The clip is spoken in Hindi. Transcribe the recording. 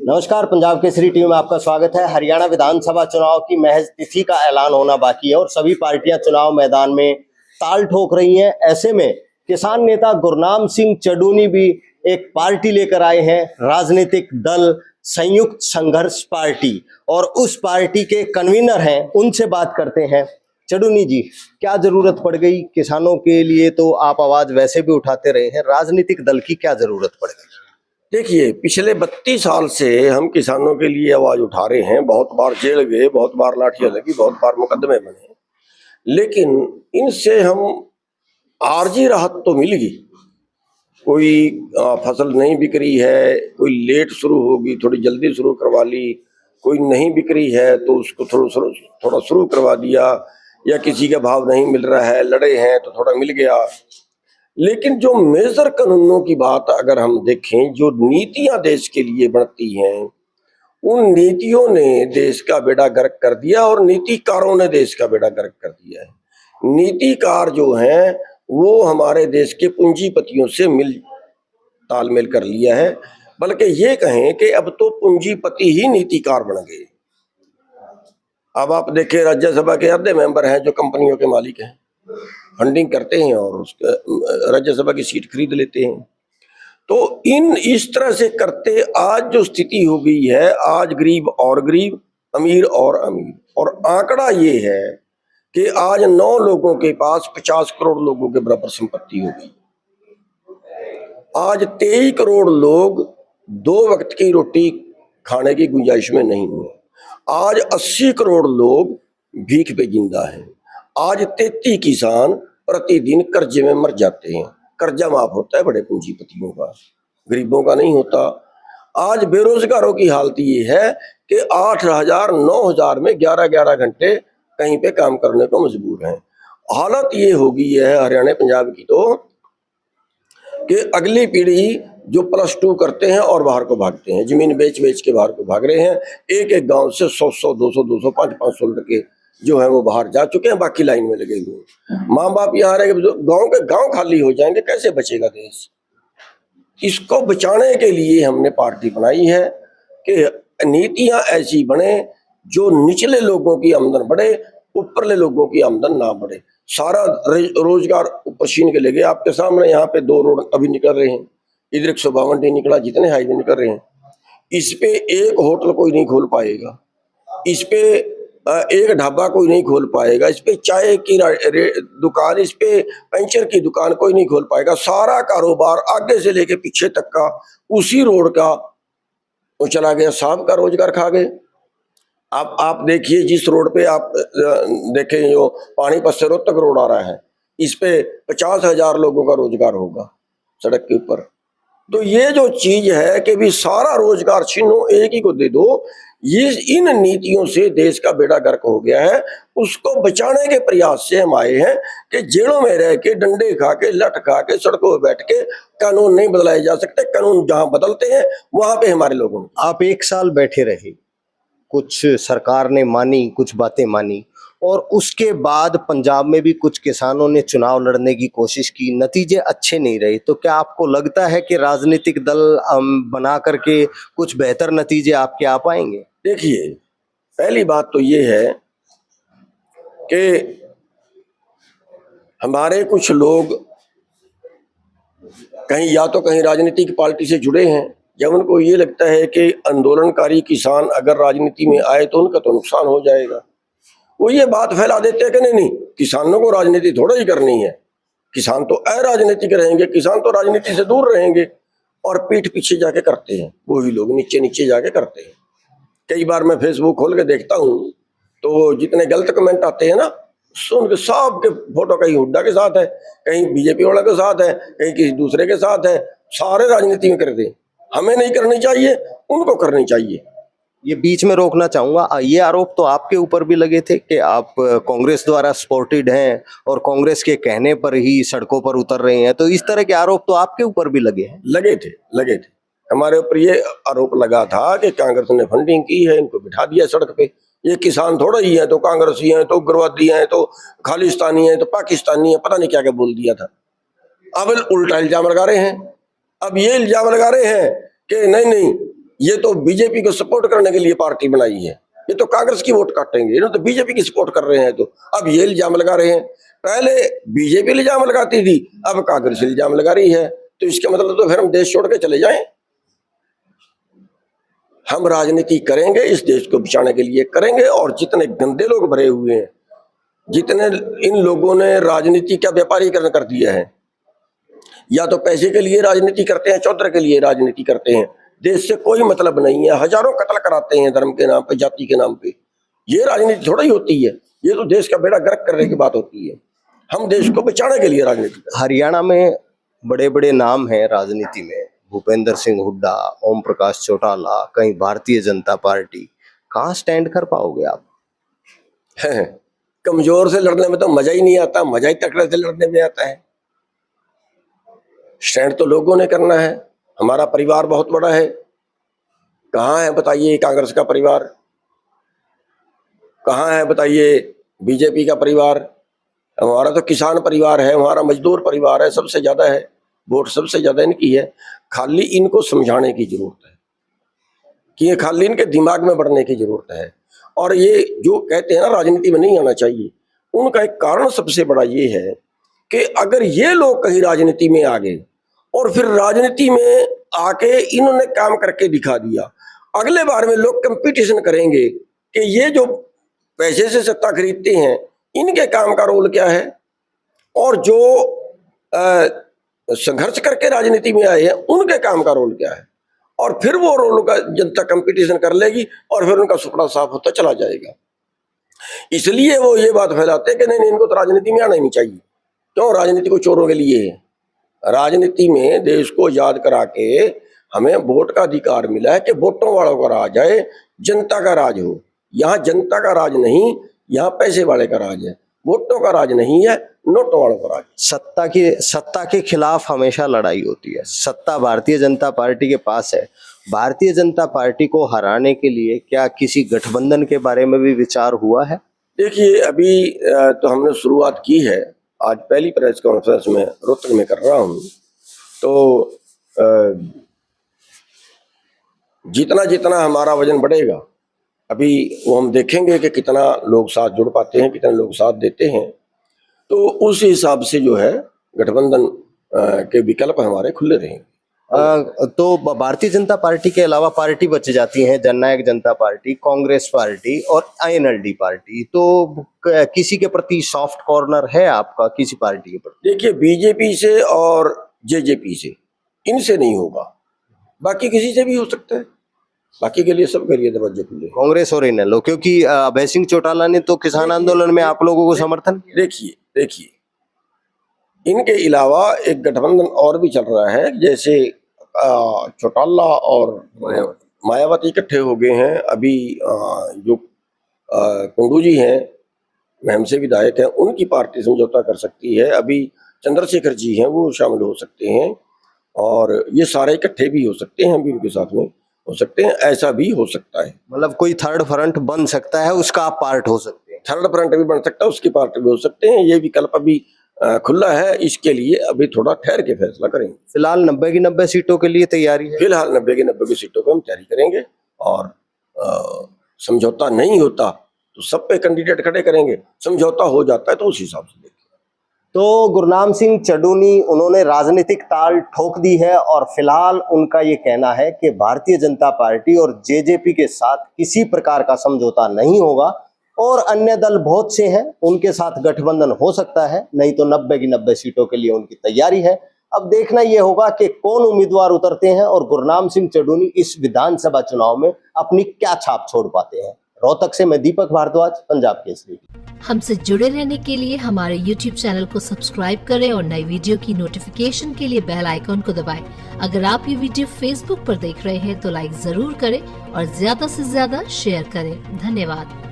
नमस्कार, पंजाब केसरी टीवी में आपका स्वागत है। हरियाणा विधानसभा चुनाव की महज तिथि का ऐलान होना बाकी है और सभी पार्टियां चुनाव मैदान में ताल ठोक रही हैं। ऐसे में किसान नेता गुरनाम सिंह चडूनी भी एक पार्टी लेकर आए हैं, राजनीतिक दल संयुक्त संघर्ष पार्टी, और उस पार्टी के कन्वीनर हैं। उनसे बात करते हैं। चडूनी जी, क्या जरूरत पड़ गई किसानों के लिए? तो आप आवाज वैसे भी उठाते रहे हैं, राजनीतिक दल की क्या जरूरत पड़ गई? देखिए, पिछले 32 साल से हम किसानों के लिए आवाज उठा रहे हैं। बहुत बार जेल गए, बहुत बार लाठियां लगी, बहुत बार मुकदमे बने, लेकिन इनसे हम आर्जी राहत तो मिल गई। कोई फसल नहीं बिक रही है, कोई लेट शुरू होगी, थोड़ी जल्दी शुरू करवा ली, कोई नहीं बिक रही है तो उसको थोड़ा शुरू करवा दिया, या किसी का भाव नहीं मिल रहा है, लड़े हैं तो थोड़ा मिल गया। लेकिन जो मेजर कानूनों की बात अगर हम देखें, जो नीतियां देश के लिए बनती हैं, उन नीतियों ने देश का बेड़ा गर्क कर दिया और नीतिकारों ने देश का बेड़ा गर्क कर दिया है। नीतिकार जो हैं वो हमारे देश के पूंजीपतियों से तालमेल कर लिया है, बल्कि ये कहें कि अब तो पूंजीपति ही नीतिकार बन गए। अब आप देखें, राज्यसभा के आधे मेंबर हैं जो कंपनियों के मालिक हैं, फंडिंग करते हैं और राज्यसभा की सीट खरीद लेते हैं। तो इस तरह से करते आज जो स्थिति हो गई है, आज गरीब और गरीब, अमीर और अमीर, और आंकड़ा ये है कि आज 9 लोगों के पास 50 करोड़ लोगों के बराबर संपत्ति हो गई। आज 23 करोड़ लोग 2 वक्त की रोटी खाने की गुंजाइश में नहीं है। आज 80 करोड़ लोग भीख पे जिंदा हैं। आज 33 किसान प्रतिदिन कर्जे में मर जाते हैं। कर्जा माफ होता है बड़े पूंजीपतियों का, गरीबों का नहीं होता। आज बेरोजगारों की हालत ये है कि 8,000 9,000 में 11-11 घंटे कहीं पे काम करने को मजबूर हैं। हालत ये हो गई है हरियाणा पंजाब की तो कि अगली पीढ़ी जो +2 करते हैं और बाहर को भागते हैं, जमीन बेच बेच के बाहर को भाग रहे हैं। एक एक गांव से 100-100, 200-200, 500-500 लड़के जो है वो बाहर जा चुके हैं, बाकी लाइन में लगे हुए। माँ बाप यहाँ रहे, गांव के गांव खाली हो जाएंगे, कैसे बचेगा देश? इसको बचाने के लिए हमने पार्टी बनाई है कि नीतियां ऐसी बने जो निचले लोगों की आमदन बढ़े, ऊपरले लोगों की आमदन ना बढ़े। सारा रोजगार ऊपर छीन के ले गए। आपके सामने यहाँ पे 2 रोड अभी निकल रहे हैं, इधर 152 निकला, जितने हाईवे निकल रहे हैं, इस पे एक होटल कोई नहीं खोल पाएगा, इस पे एक ढाबा कोई नहीं खोल पाएगा, इस पे चाय की दुकान, इस पे पंचर की दुकान कोई नहीं खोल पाएगा। सारा कारोबार आगे से लेके पीछे तक का उसी रोड का वो चला गया, साहब का रोजगार खा गए। आप देखिए, जिस रोड पे आप देखें, जो पानीपत से रोहतक रोड आ रहा है, इस पे 50,000 लोगों का रोजगार होगा सड़क के ऊपर। तो ये जो चीज है कि भी सारा रोजगार छीनो, एक ही को दे दो, ये इन नीतियों से देश का बेड़ा गर्क हो गया है। उसको बचाने के प्रयास से हम आए हैं कि जेलों में रह के, डंडे खा के, लठ खा के, सड़कों पर बैठ के कानून नहीं बदलाए जा सकते। कानून जहां बदलते हैं वहां पे हमारे लोगों। आप 1 साल बैठे रहे, कुछ सरकार ने मानी, कुछ बातें मानी, और उसके बाद पंजाब में भी कुछ किसानों ने चुनाव लड़ने की कोशिश की, नतीजे अच्छे नहीं रहे। तो क्या आपको लगता है कि राजनीतिक दल बना करके कुछ बेहतर नतीजे आपके आ पाएंगे? देखिए, पहली बात तो ये है कि हमारे कुछ लोग कहीं राजनीतिक पार्टी से जुड़े हैं, जब उनको ये लगता है कि आंदोलनकारी किसान अगर राजनीति में आए तो उनका तो नुकसान हो जाएगा, वो ये बात फैला देते हैं कि नहीं, किसानों को राजनीति थोड़ा ही करनी है, किसान तो अराजनीतिक रहेंगे, किसान तो राजनीति से दूर रहेंगे। और पीठ पीछे जाके करते हैं, वही लोग नीचे नीचे जाके करते हैं। कई बार मैं फेसबुक खोल के देखता हूँ तो जितने गलत कमेंट आते हैं ना, सुन के सब के फोटो कहीं हुड्डा के साथ है, कहीं बीजेपी वाला के साथ है, कहीं किसी दूसरे के साथ है, सारे राजनीति में करते हैं। हमें नहीं करनी चाहिए, उनको करनी चाहिए। ये बीच में रोकना चाहूंगा, ये आरोप तो आपके ऊपर भी लगे थे कि आप कांग्रेस द्वारा सपोर्टेड हैं और कांग्रेस के कहने पर ही सड़कों पर उतर रहे हैं। तो इस तरह के आरोप तो आपके ऊपर भी लगे हैं। लगे थे। हमारे ऊपर ये आरोप लगा था कि कांग्रेस ने फंडिंग की है, इनको बिठा दिया सड़क पे। ये किसान थोड़ा ही है तो कांग्रेसी हैं, तो उग्रवादी हैं, तो खालिस्तानी हैं, तो पाकिस्तानी है, पता नहीं क्या क्या बोल दिया था। अब उल्टा इल्जाम लगा रहे हैं। अब ये इल्जाम लगा रहे हैं कि नहीं, ये तो बीजेपी को सपोर्ट करने के लिए पार्टी बनाई है, ये तो कांग्रेस की वोट काटेंगे, इन्होंने तो बीजेपी की सपोर्ट कर रहे हैं। तो अब ये इल्जाम लगा रहे हैं, पहले बीजेपी इल्जाम लगाती थी, अब कांग्रेस इल्जाम लगा रही है। तो इसका मतलब तो फिर हम देश छोड़ के चले जाएं। हम राजनीति करेंगे, इस देश को बचाने के लिए करेंगे। और जितने गंदे लोग भरे हुए हैं, जितने इन लोगों ने राजनीति का व्यापारीकरण कर दिया है, या तो पैसे के लिए राजनीति करते हैं, चौधर के लिए राजनीति करते हैं, देश से कोई मतलब नहीं है, हजारों कत्ल कराते हैं धर्म के नाम पे, जाति के नाम पे। ये राजनीति थोड़ा ही होती है, ये तो देश का बेड़ा गर्क करने की बात होती है। हम देश को बचाने के लिए राजनीति करते हैं। हरियाणा में बड़े बड़े नाम हैं राजनीति में, भूपेंद्र सिंह हुड्डा, ओम प्रकाश चौटाला, कहीं भारतीय जनता पार्टी, कहाँ स्टैंड कर पाओगे आप? कमजोर से लड़ने में तो मजा ही नहीं आता, मजा ही तकड़े से लड़ने में आता है। स्टैंड तो लोगों ने करना है। हमारा परिवार बहुत बड़ा है, कहाँ है बताइए कांग्रेस का परिवार, कहाँ है बताइए बीजेपी का परिवार। हमारा तो किसान परिवार है, हमारा मजदूर परिवार है, सबसे ज्यादा है, वोट सबसे ज्यादा इनकी है। खाली इनको समझाने की जरूरत है कि ये खाली इनके दिमाग में बढ़ने की जरूरत है। और ये जो कहते हैं ना राजनीति में नहीं आना चाहिए, उनका एक कारण सबसे बड़ा ये है कि अगर ये लोग कहीं राजनीति में आ गए और फिर राजनीति में आके इन्होंने काम करके दिखा दिया, अगले बार में लोग कंपटीशन करेंगे कि ये जो पैसे से सत्ता खरीदते हैं इनके काम का रोल क्या है, और जो संघर्ष करके राजनीति में आए हैं उनके काम का रोल क्या है। और फिर वो रोल का जनता कंपटीशन कर लेगी और फिर उनका सुपड़ा साफ होता चला जाएगा। इसलिए वो ये बात फैलाते हैं कि नहीं, इनको तो राजनीति में आना ही नहीं चाहिए। क्यों? राजनीति को चोरों के लिए है। राजनीति में देश को याद करा के हमें वोट का अधिकार मिला है कि वोटों वालों का राज है, जनता का राज हो। यहाँ जनता का राज नहीं, यहाँ पैसे वाले का राज है। वोटों का राज नहीं है, नोटों वालों का राज। सत्ता के खिलाफ हमेशा लड़ाई होती है। सत्ता भारतीय जनता पार्टी के पास है। भारतीय जनता पार्टी को हराने के लिए क्या किसी गठबंधन के बारे में भी विचार हुआ है? देखिए, अभी तो हमने शुरुआत की है, आज पहली प्रेस कॉन्फ्रेंस में रोहतक में कर रहा हूँ। तो जितना जितना हमारा वजन बढ़ेगा, अभी वो हम देखेंगे कि कितना लोग साथ जुड़ पाते हैं, कितने लोग साथ देते हैं। तो उस हिसाब से जो है गठबंधन के विकल्प हमारे खुले रहेंगे। तो भारतीय जनता पार्टी के अलावा पार्टी बच जाती हैं, जननायक जनता पार्टी, कांग्रेस पार्टी और INLD पार्टी। तो किसी के प्रति सॉफ्ट कॉर्नर है आपका किसी पार्टी के प्रति? देखिए, बीजेपी से और JJP से, इनसे नहीं होगा, बाकी किसी से भी हो सकता है। बाकी के लिए सबके लिए दरवाजे खुले। कांग्रेस और INLO, क्योंकि अभय सिंह चौटाला ने तो किसान आंदोलन में आप लोगों को समर्थन किया। देखिए, इनके अलावा एक गठबंधन और भी चल रहा है, जैसे चौटाला और मायावती इकट्ठे हो गए हैं। अभी जो कुंडू जी हैं, महम से विधायक हैं, उनकी पार्टी समझौता कर सकती है। अभी चंद्रशेखर जी हैं, वो शामिल हो सकते हैं, और ये सारे इकट्ठे भी हो सकते हैं, भी उनके साथ में हो सकते हैं। ऐसा भी हो सकता है, मतलब कोई थर्ड फ्रंट बन सकता है, उसका आप पार्ट हो सकते हैं। थर्ड फ्रंट भी बन सकता है, उसकी पार्टी भी हो सकते हैं। ये विकल्प अभी खुला है, इसके लिए अभी थोड़ा ठहर के फैसला करेंगे। फिलहाल 90 की 90 सीटों के लिए तैयारी है। फिलहाल 90 की 90 सीटों पर हम तैयारी करेंगे, और समझौता नहीं होता तो सब पे कैंडिडेट खड़े करेंगे, समझौता हो जाता है तो उस हिसाब से देखेंगे। तो गुरनाम सिंह चडूनी, उन्होंने राजनीतिक ताल ठोक दी है, और फिलहाल उनका ये कहना है कि भारतीय जनता पार्टी और JJP के साथ किसी प्रकार का समझौता नहीं होगा, और अन्य दल बहुत से हैं, उनके साथ गठबंधन हो सकता है, नहीं तो 90 की 90 सीटों के लिए उनकी तैयारी है। अब देखना यह होगा कि कौन उम्मीदवार उतरते हैं और गुरनाम सिंह चडूनी इस विधानसभा चुनाव में अपनी क्या छाप छोड़ पाते हैं। रोहतक से मैं दीपक भारद्वाज, पंजाब केसरी। हमसे जुड़े रहने के लिए हमारे YouTube चैनल को सब्सक्राइब करें और नई वीडियो की नोटिफिकेशन के लिए बेल आइकॉन को दबाएं। अगर आप ये वीडियो Facebook पर देख रहे हैं तो लाइक जरूर करें और ज्यादा से ज्यादा शेयर करें। धन्यवाद।